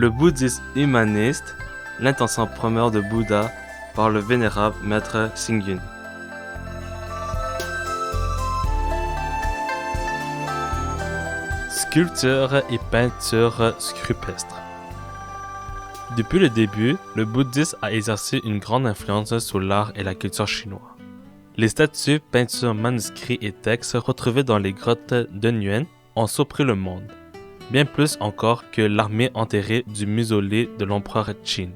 Le bouddhisme humaniste, l'intention première de Bouddha par le vénérable maître Xingyun. Sculpture et peinture rupestre. Depuis le début, le bouddhisme a exercé une grande influence sur l'art et la culture chinoise. Les statues, peintures, manuscrits et textes retrouvés dans les grottes d'Enyuan ont surpris le monde, bien plus encore que l'armée enterrée du mausolée de l'empereur Qin.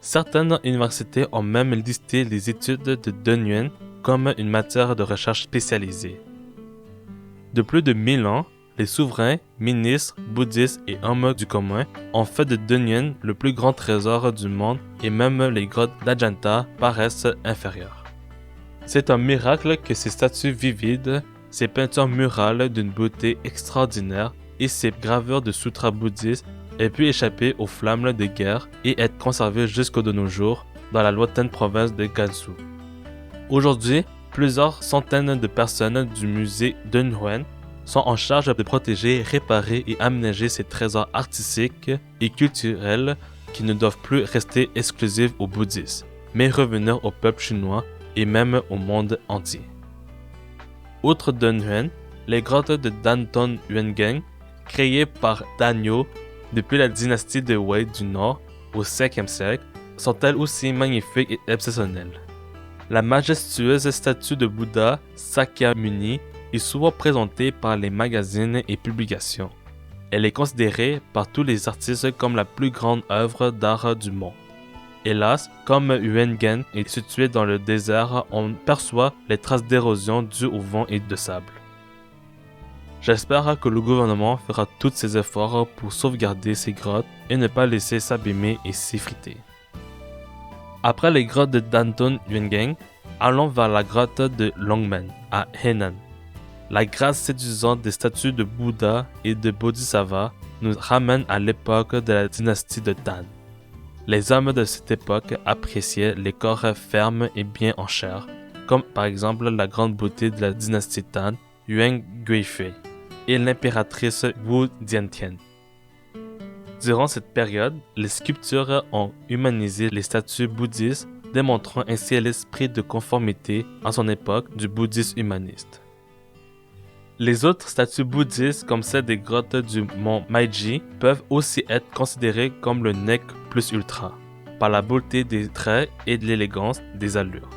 Certaines universités ont même listé les études de Denyuan comme une matière de recherche spécialisée. De plus de 1000 ans, les souverains, ministres, bouddhistes et hommes du commun ont fait de Denyuan le plus grand trésor du monde et même les grottes d'Ajanta paraissent inférieures. C'est un miracle que ces statues vivides, ces peintures murales d'une beauté extraordinaire et ces gravures de sutras bouddhistes aient pu échapper aux flammes de guerre et être conservées jusqu'au de nos jours dans la lointaine province de Gansu. Aujourd'hui, plusieurs centaines de personnes du musée d'Enyuan sont en charge de protéger, réparer et aménager ces trésors artistiques et culturels qui ne doivent plus rester exclusifs aux bouddhistes, mais revenir au peuple chinois et même au monde entier. Outre Denyuan, les grottes de Danton Yuangang, créées par Danyo depuis la dynastie de Wei du Nord au 5e siècle, sont elles aussi magnifiques et exceptionnelles. La majestueuse statue de Bouddha Sakyamuni est souvent présentée par les magazines et publications. Elle est considérée par tous les artistes comme la plus grande œuvre d'art du monde. Hélas, comme Yuangang est situé dans le désert, on perçoit les traces d'érosion dues au vent et de sable. J'espère que le gouvernement fera tous ses efforts pour sauvegarder ces grottes et ne pas laisser s'abîmer et s'effriter. Après les grottes de Danton Yuangang, allons vers la grotte de Longmen, à Henan. La grâce séduisante des statues de Bouddha et de Bodhisattva nous ramène à l'époque de la dynastie de Tang. Les hommes de cette époque appréciaient les corps fermes et bien en chair, comme par exemple la grande beauté de la dynastie Tang, Yuan Guifei, et l'impératrice Wu Diantian. Durant cette période, les sculptures ont humanisé les statues bouddhistes, démontrant ainsi l'esprit de conformité en son époque du bouddhisme humaniste. Les autres statues bouddhistes, comme celles des grottes du mont Meiji, peuvent aussi être considérées comme le nec plus ultra, par la beauté des traits et de l'élégance des allures.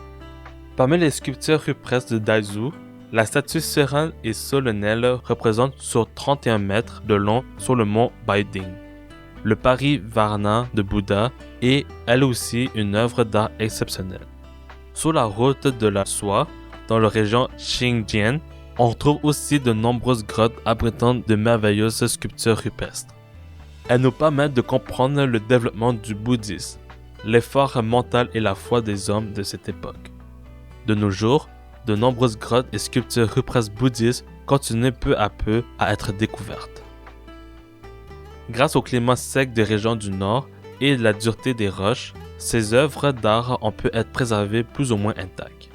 Parmi les sculptures rupestres de Daizu, la statue sereine et solennelle représente sur 31 mètres de long sur le mont Baiding. Le Parivarna de Bouddha est elle aussi une œuvre d'art exceptionnelle. Sur la route de la soie, dans la région Xinjiang, on retrouve aussi de nombreuses grottes abritant de merveilleuses sculptures rupestres. Elles nous permettent de comprendre le développement du bouddhisme, l'effort mental et la foi des hommes de cette époque. De nos jours, de nombreuses grottes et sculptures rupestres bouddhistes continuent peu à peu à être découvertes. Grâce au climat sec des régions du Nord et de la dureté des roches, ces œuvres d'art ont pu être préservées plus ou moins intactes.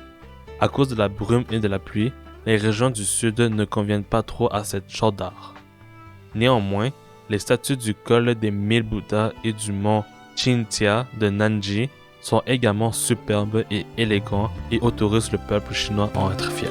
À cause de la brume et de la pluie, les régions du Sud ne conviennent pas trop à cette genre d'art. Néanmoins, les statues du col des 1000 Bouddhas et du mont Qingtia de Nanji sont également superbes et élégants et autorisent le peuple chinois à en être fier.